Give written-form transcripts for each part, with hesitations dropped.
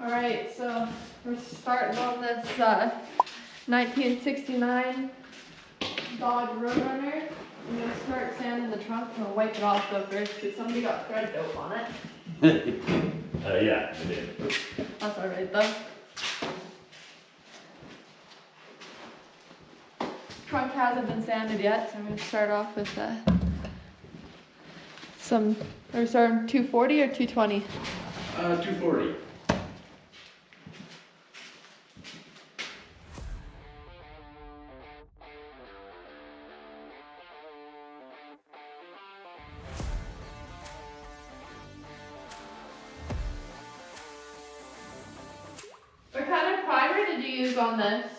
Alright, so we're starting on this 1969 Dodge Roadrunner. I'm going to start sanding the trunk. I'm going to wipe it off though first because somebody got thread dope on it. Yeah, I did. That's alright though. Trunk hasn't been sanded yet, so I'm going to start off with we're starting 240 or 220? 240. What kind of primer did you use on this?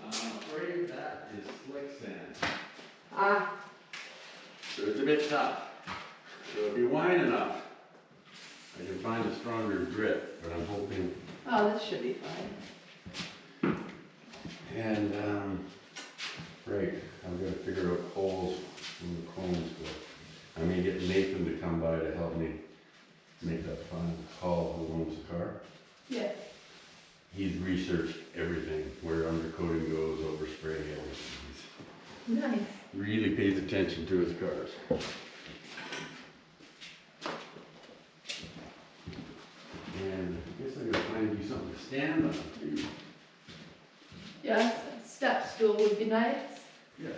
I'm afraid that is slick sand. Ah. So it's a bit tough. So if you whine enough, I can find a stronger grip, but I'm hoping. Oh, this should be fine. And, right, I'm gonna figure out holes in the cones, but I may get Nathan to come by to help me make that final call who owns the car. Yeah. He's researched everything, where undercoating goes, overspray, everything. Nice. He really pays attention to his cars. And I guess I gotta find you something to stand on too. Yeah, a step stool would be nice. Yeah.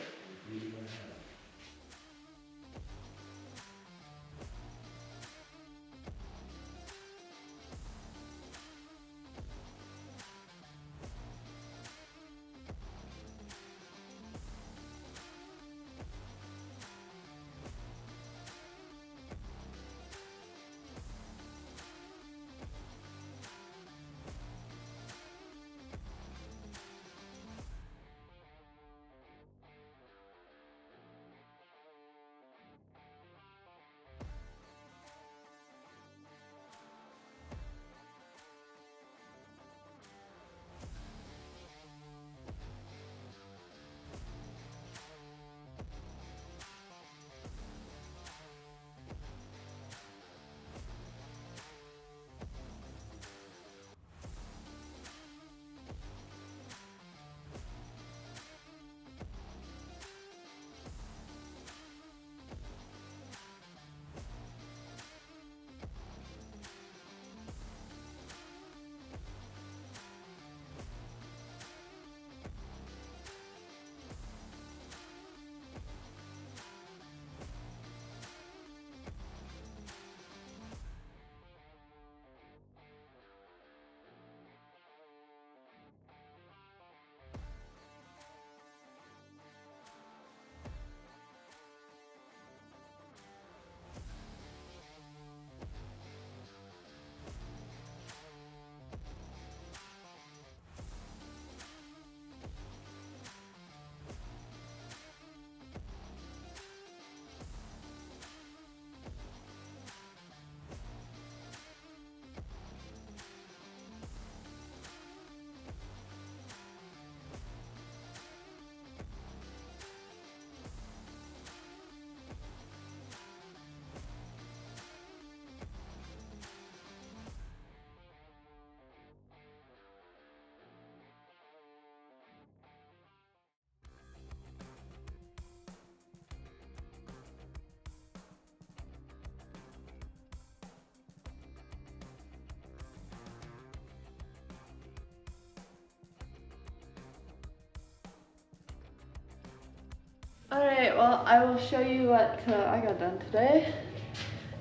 Alright, well, I will show you what I got done today.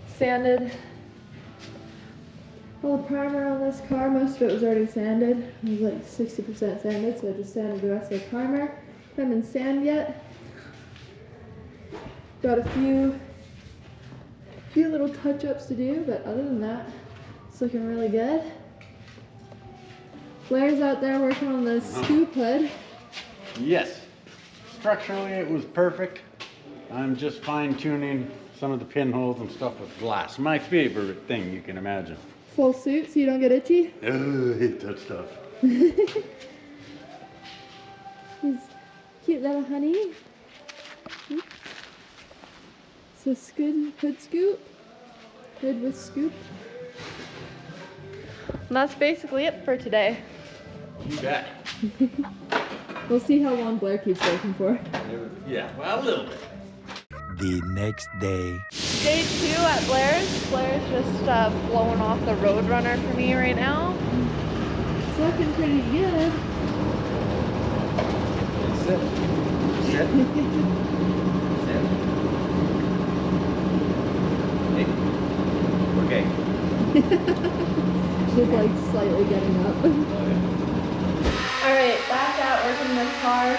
Sanded all the primer on this car. Most of it was already sanded. It was like 60% sanded, so I just sanded the rest of the primer. Haven't been sanded yet. Got a few little touch-ups to do, but other than that, it's looking really good. Blair's out there working on the scoop hood. Yes. Structurally, it was perfect. I'm just fine-tuning some of the pinholes and stuff with glass. My favorite thing you can imagine. Full suit so you don't get itchy? Oh, I hate that stuff. He's cute little honey. So hood scoop. Hood with scoop. And that's basically it for today. You bet. We'll see how long Blair keeps working for. Yeah, well, a little bit. The next day. Day 2 at Blair's. Blair's just blowing off the Roadrunner for me right now. It's looking pretty good. Sit. Sit. Sit. Hey. Okay. Just like slightly getting up. Alright, back at working in this car.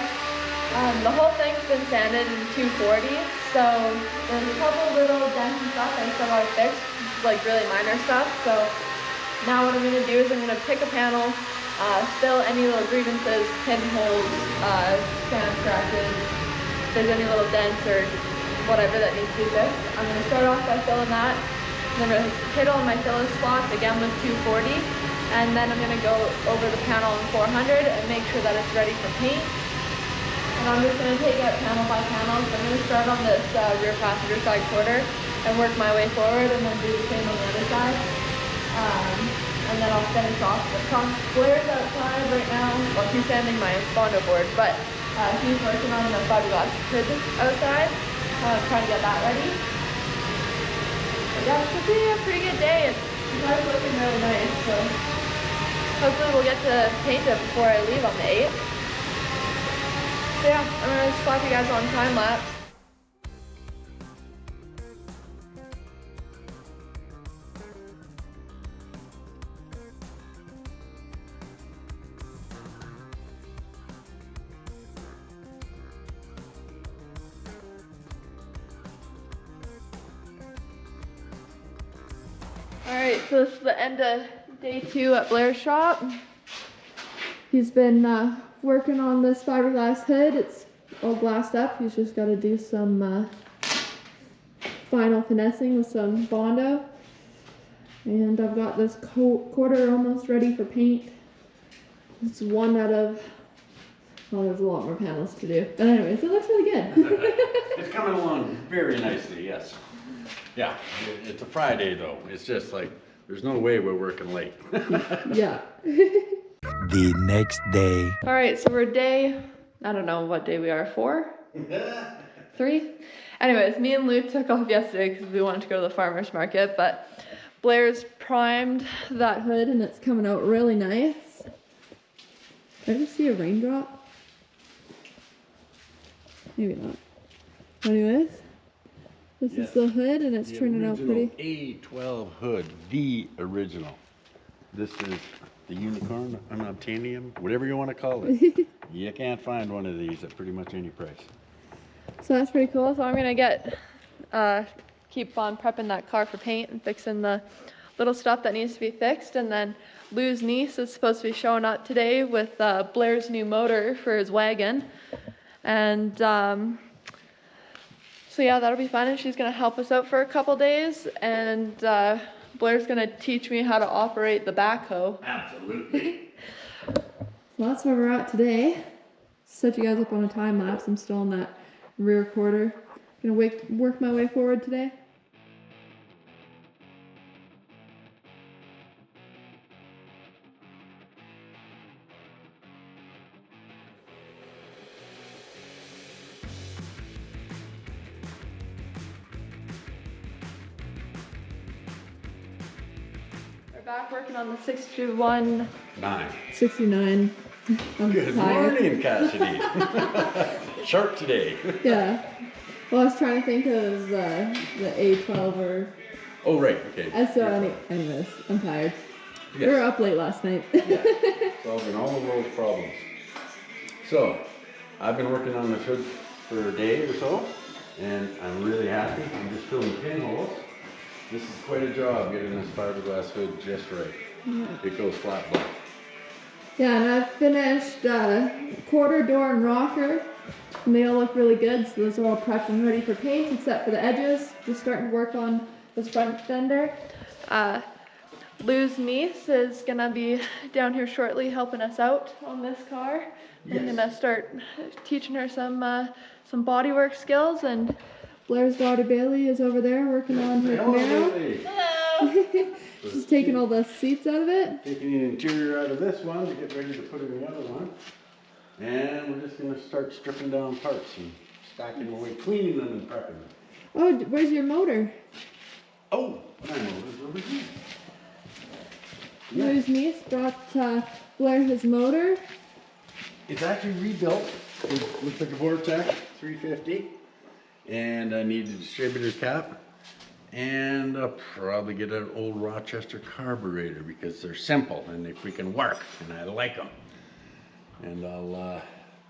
The whole thing's been sanded in 240, so there's a couple little dents and stuff I still gotta fix, like really minor stuff. So now what I'm gonna do is I'm gonna pick a panel, fill any little grievances, pinholes, sand scratches, if there's any little dents or whatever that needs to be fixed. I'm gonna start off by filling that. I'm gonna hit all my filler spots again with 240, and then I'm gonna go over the panel in 400 and make sure that it's ready for paint. And I'm just gonna take it panel by panel. So I'm gonna start on this rear passenger side quarter and work my way forward, and then do the same on the other side. And then I'll finish off the front. Blair's outside right now. Well, he's sanding my Bondo board, but he's working on the fiberglass hood outside, trying to get that ready. Yeah, it should be a pretty good day. It's looking really nice, so hopefully we'll get to paint it before I leave on the 8th. So yeah, I'm gonna slap you guys on time lapse. Alright, so this is the end of day 2 at Blair's shop. He's been working on this fiberglass hood. It's all glassed up. He's just got to do some final finessing with some Bondo. And I've got this quarter almost ready for paint. It's one out of, well, there's a lot more panels to do. But anyways, it looks really good. It's coming along very nicely, yes. Yeah, it's a Friday though. It's just like, there's no way we're working late. Yeah. The next day. All right, so we're day, I don't know what day we are, 4? 3? Anyways, me and Luke took off yesterday because we wanted to go to the farmer's market, but Blair's primed that hood and it's coming out really nice. Did I just see a raindrop? Maybe not. Anyways, this is the hood and it's turning out pretty. A12 hood, the original. This is the unicorn, unobtainium, whatever you want to call it. You can't find one of these at pretty much any price. So that's pretty cool. So I'm gonna keep on prepping that car for paint and fixing the little stuff that needs to be fixed. And then Lou's niece is supposed to be showing up today with Blair's new motor for his wagon. And so yeah, that'll be fun. And she's gonna help us out for a couple days. And Blair's gonna teach me how to operate the backhoe. Absolutely. Well, that's where we're at today. Set you guys up on a time lapse. I'm still in that rear quarter. Gonna work my way forward today. Back working on the 61. 69. I'm Good tired. morning, Cassidy. Sharp today. Yeah. Well, I was trying to think of the A12 or. Oh, right, okay. Anyways, I'm tired. Yes. We were up late last night. Yeah, solving all the world's problems. So, I've been working on this hood for a day or so, and I'm really happy. I'm just filling pinholes. This is quite a job getting this fiberglass hood just right. Yeah. It goes flat black. Yeah, and I've finished quarter door and rocker, and they all look really good. So those are all prepped and ready for paint, except for the edges. Just starting to work on this front fender. Lou's niece is gonna be down here shortly helping us out on this car. Yes. I'm gonna start teaching her some bodywork skills, and Blair's daughter Bailey is over there working on her Camaro. Hello. Just taking all the seats out of it? Taking the interior out of this one to get ready to put in the other one. And we're just gonna start stripping down parts and stacking them away, cleaning them and prepping them. Oh, where's your motor? Oh, my motor's over here. There's niece brought Blair his motor. It's actually rebuilt with the Vortex 350. And I need a distributor cap. And I'll probably get an old Rochester carburetor because they're simple and they freaking work and I like them. And I'll,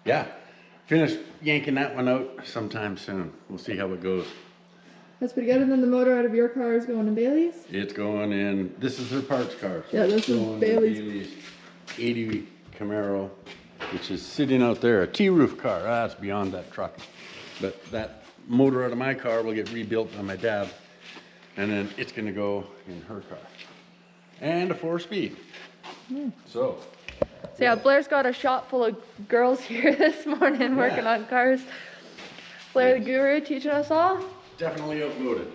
yeah, finish yanking that one out sometime soon. We'll see how it goes. That's pretty good. And then the motor out of your car is going to Bailey's? It's going in, this is her parts car. So yeah, this is Bailey's 80 Camaro, which is sitting out there, a T-roof car. That's beyond that truck. But that motor out of my car will get rebuilt by my dad. And then it's gonna go in her car. And a 4-speed. So yeah, Blair's got a shop full of girls here this morning working on cars. Blair the guru teaching us all. Definitely outvoted.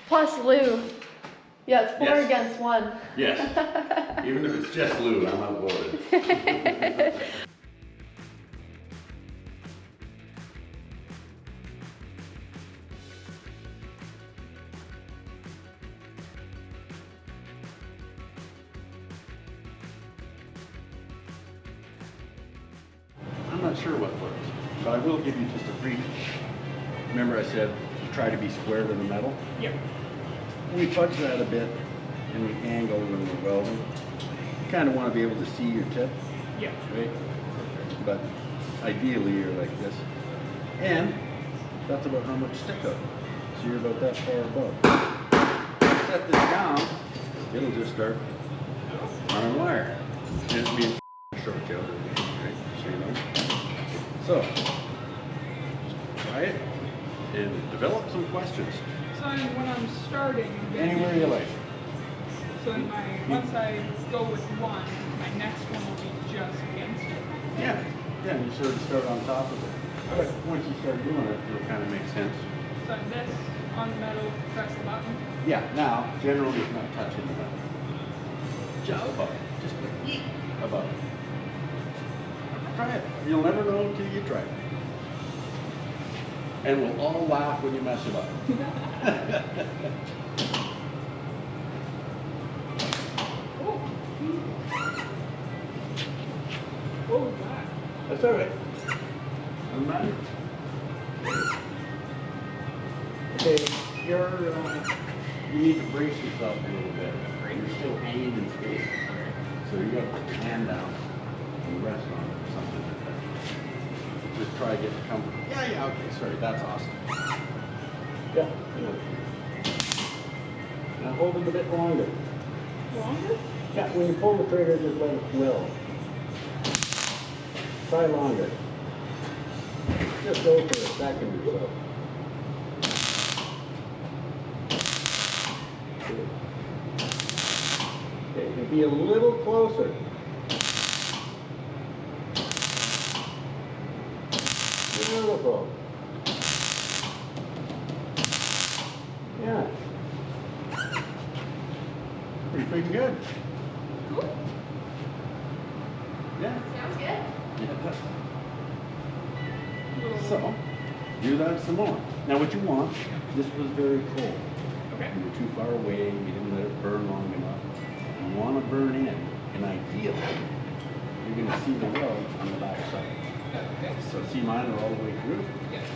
Plus Lou. Yeah, it's 4 against 1. Yes. Even if it's just Lou, I'm outvoted. I'm not sure what works, but I will give you just a brief. Remember I said try to be square to the metal? Yeah. We fudge that a bit and we angle when we're welding. You kind of want to be able to see your tip. Yeah. Right? But ideally you're like this. And that's about how much stick up. So you're about that far above. Set this down, it'll just start on wire. And it'll be a short tail. Right? So you know. So, try it and develop some questions. So when I'm starting, Anywhere you like. So once I go with one, my next one will be just against it. Yeah, yeah, you sort of start on top of it. But once you start doing it, it'll kind of make sense. So this on the metal, press the button. Yeah, now generally it's not touching the metal. Just above it. Just above it. Try it. You'll never know until you try it. And we'll all laugh when you mess it up. What was that? That's all right. I'm not. Okay, you need to brace yourself a little bit. You're still hanging in space. So you got to put your hand down and rest on it or something like that. Just try to get the comfort. Yeah, okay, sorry, that's awesome. Yeah. Now hold it a bit longer. Longer? Yeah, when you pull the trigger, just let it will. Try longer. Just go for a second or so. Okay, you can be a little closer. Beautiful. Yeah. Pretty freaking good. Cool. Yeah. Sounds good. Yeah. So, do that some more. Now what you want, this was very cold. Okay. You were too far away, you didn't let it burn long enough. You want to burn in, and ideally, you're going to see the weld on the back side. Okay. So see mine are all the way through,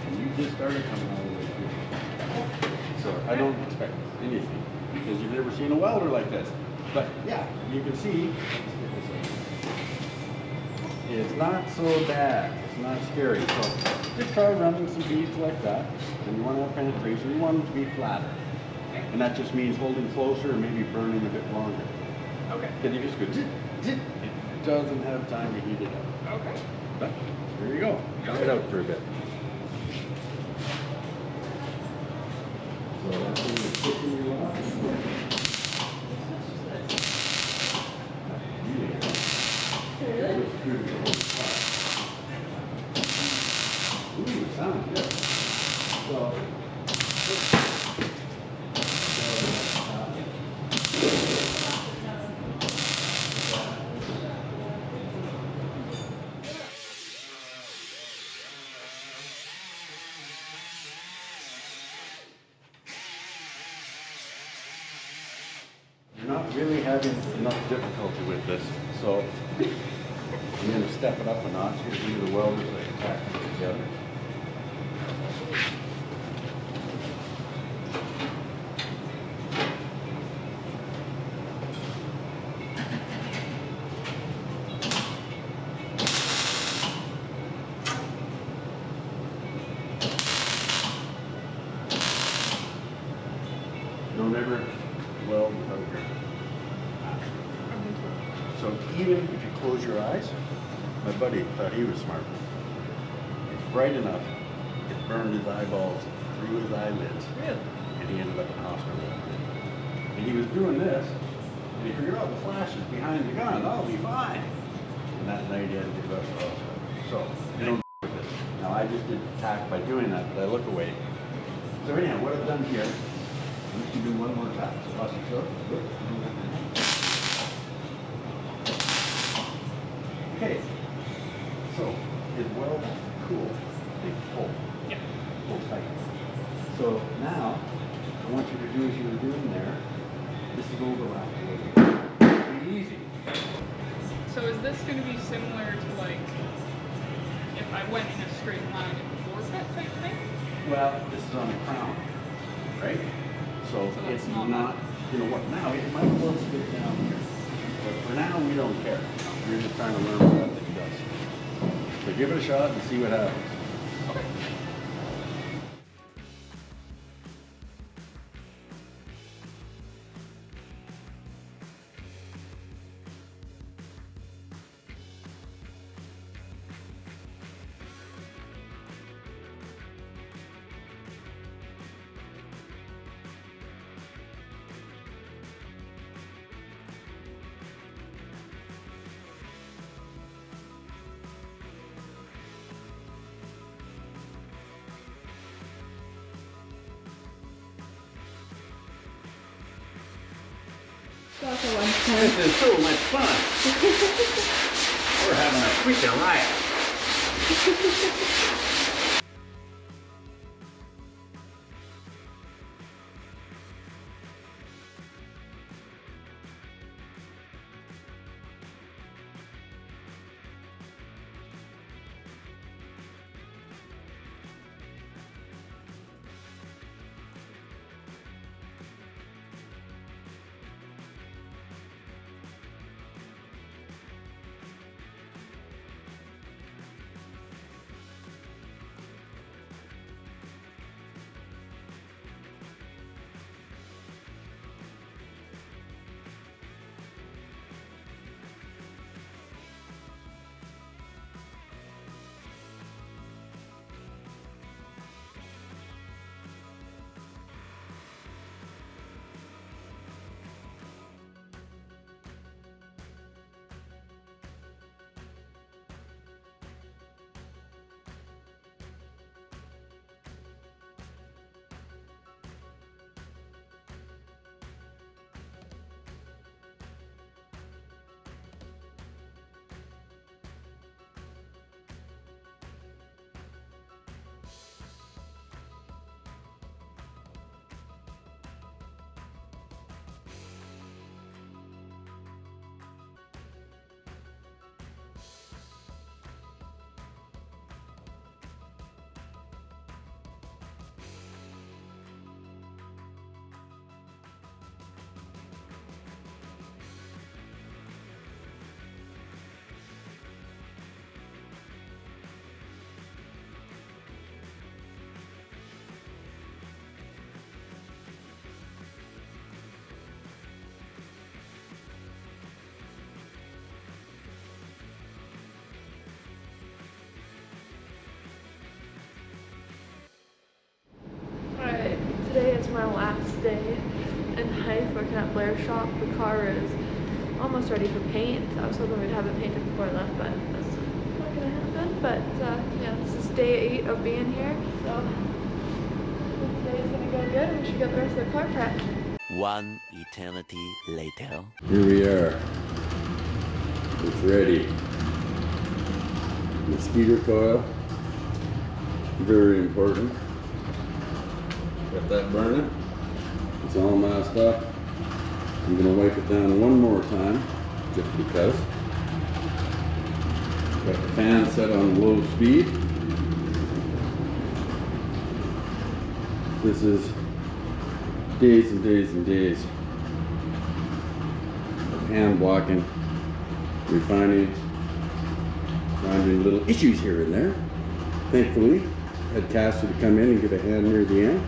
and you just started coming all the way through. So I don't expect anything, because you've never seen a welder like this. But yeah, you can see, it's not so bad, it's not scary. So just try running some beads like that, and you want to have penetration, you want them to be flatter. And that just means holding closer and maybe burning a bit longer. Okay. Because you just go, zit, zit, it doesn't have time to heat it up. Okay. But there you go. Try it out for a bit. So that's when you're pushing your lock. Ooh, it sounds good. So not really having enough difficulty with this, so I'm going to step it up a notch. Here's the welders that can tack them together. Don't ever weld without your hat. So even if you close your eyes, my buddy thought he was smart. It's bright enough, it burned his eyeballs through his eyelids. Really? And he ended up in the hospital. And he was doing this, and he figured out the flash is behind the gun, I'll be fine. And that night he had to get rushed to the hospital. So, you don't with this. Now I just did tack by doing that, but I look away. So anyhow, what I've done here, I'm just gonna do one more tap. So watch it go. Okay. So it weld cool. They pull. Yeah. Pull tight. So now I want you to do as you were doing there. This is overlap. Be easy. So is this going to be similar to like if I went in a straight line in the floor cut type thing? Well, this is on the crown, right? So So it's that's not not, you know what, now it might work a bit down here. But for now, we don't care. We're just trying to learn what that thing does. So give it a shot and see what happens. Okay. That's a lunchtime. This is so much fun. We're having a freaking riot. Today is my last day in Hythe working at Blair's shop. The car is almost ready for paint. I was hoping we'd have it painted before I left, but that's not gonna happen. But yeah, this is day 8 of being here, so today is gonna go good and we should get the rest of the car prepped. One eternity later. Here we are. It's ready. Mosquito coil. Very important. Got that burning. It's all masked up. I'm gonna wipe it down one more time, just because. Got the fan set on low speed. This is days and days and days of hand blocking, refining, finding little issues here and there. Thankfully, I had Cassidy come in and get a hand near the end.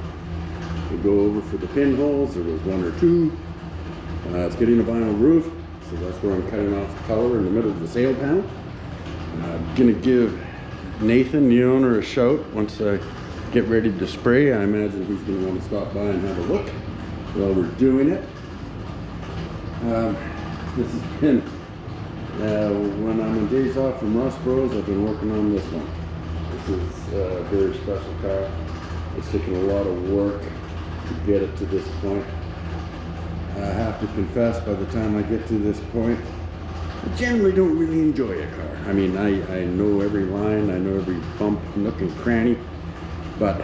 We go over for the pinholes. There was one or two. It's getting a vinyl roof, so that's where I'm cutting off the color in the middle of the sail panel. I'm gonna give Nathan, the owner, a shout once I get ready to spray. I imagine he's gonna want to stop by and have a look while we're doing it. This has been, when I'm on days off from Ross Bros, I've been working on this one. This is a very special car. It's taken a lot of work to get it to this point. I have to confess, by the time I get to this point, I generally don't really enjoy a car. I mean, I know every line, I know every bump, nook and cranny, but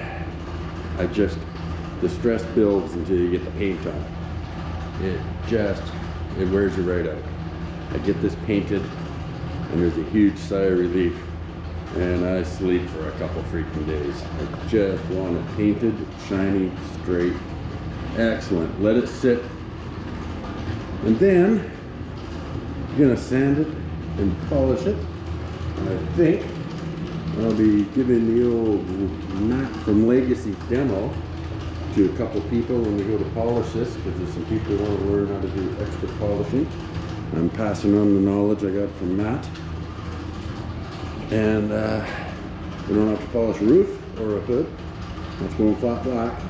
the stress builds until you get the paint on. It wears you right out. I get this painted, and there's a huge sigh of relief, and I sleep for a couple freaking days. I just want it painted, shiny, straight, excellent. Let it sit. And then, I'm gonna sand it and polish it. I think I'll be giving the old Matt from Legacy demo to a couple people when we go to polish this, because there's some people who want to learn how to do extra polishing. I'm passing on the knowledge I got from Matt. And we don't have to polish a roof or a hood. That's going flat black.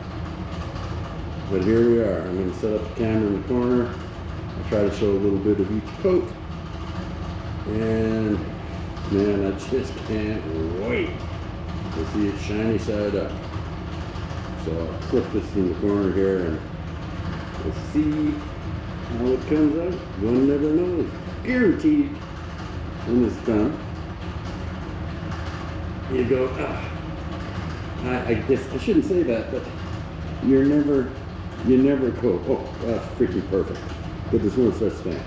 But here we are. I'm going to set up the camera in the corner. I try to show a little bit of each coat. And man, I just can't wait to see it shiny side up. So I'll clip this in the corner here and we'll see how it comes out. One never knows. Guaranteed when it's done. You go, I guess I shouldn't say that, but you never go, oh, that's freaking perfect. But there's no such thing.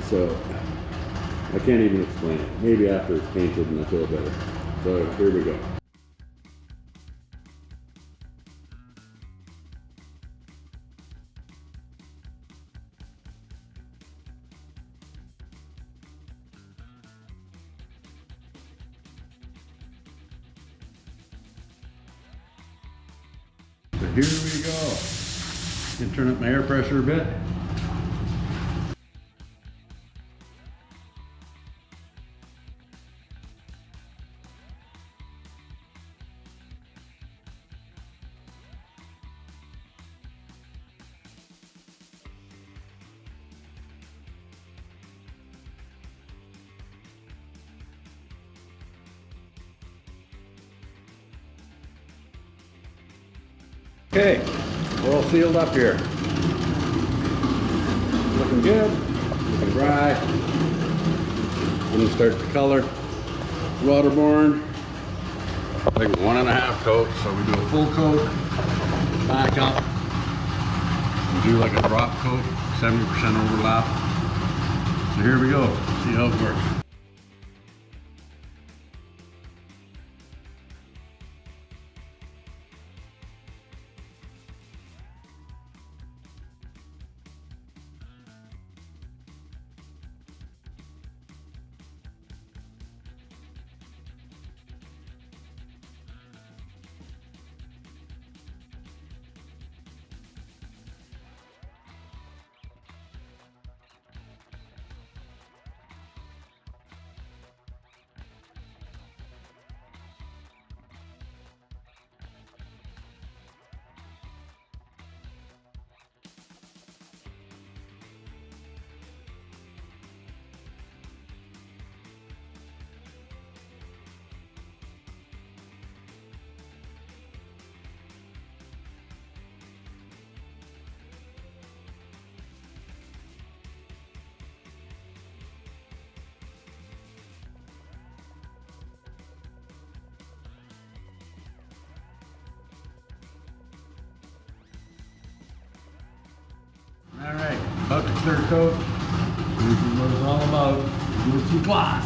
So I can't even explain it. Maybe after it's painted and I feel better. So here we go. So here we go. Can turn up my air pressure a bit. Okay, we're all sealed up here. Looking good, looking dry. When you start to color, waterborne, like 1.5 coats. So we do a full coat, back up, and do like a drop coat, 70% overlap. So here we go, see how it works. clear coat. This is what it's all about. Do some gloss.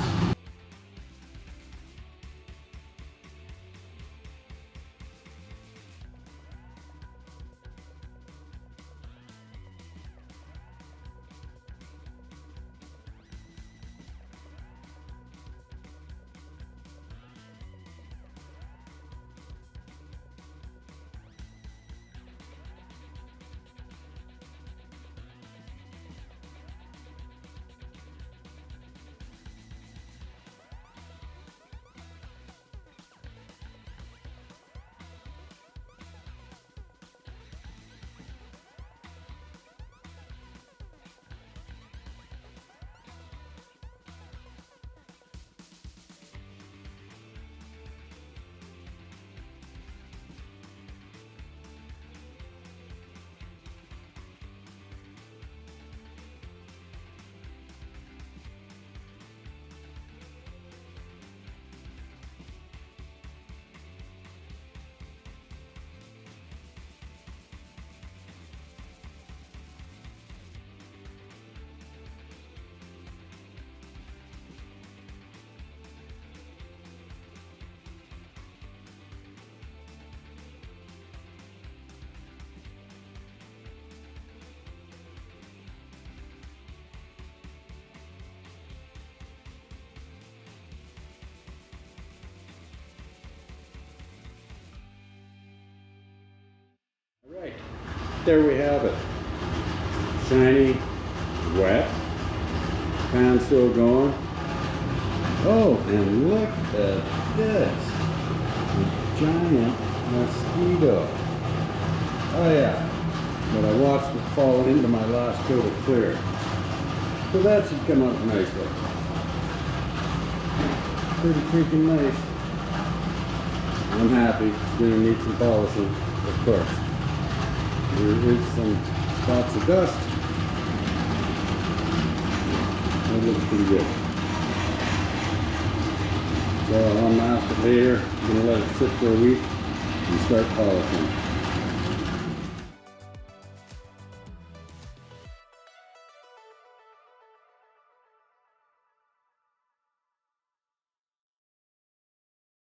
Right, there we have it. Shiny, wet, fan still going. Oh, and look at this. A giant mosquito. Oh yeah, but I watched it fall into my last coat of clear. So that should come out nicely. Pretty freaking nice. I'm happy. It's gonna need some polishing, of course. There is some spots of dust. It looks pretty good. So I'll unmask it later. I'm going to let it sit for a week and start polishing.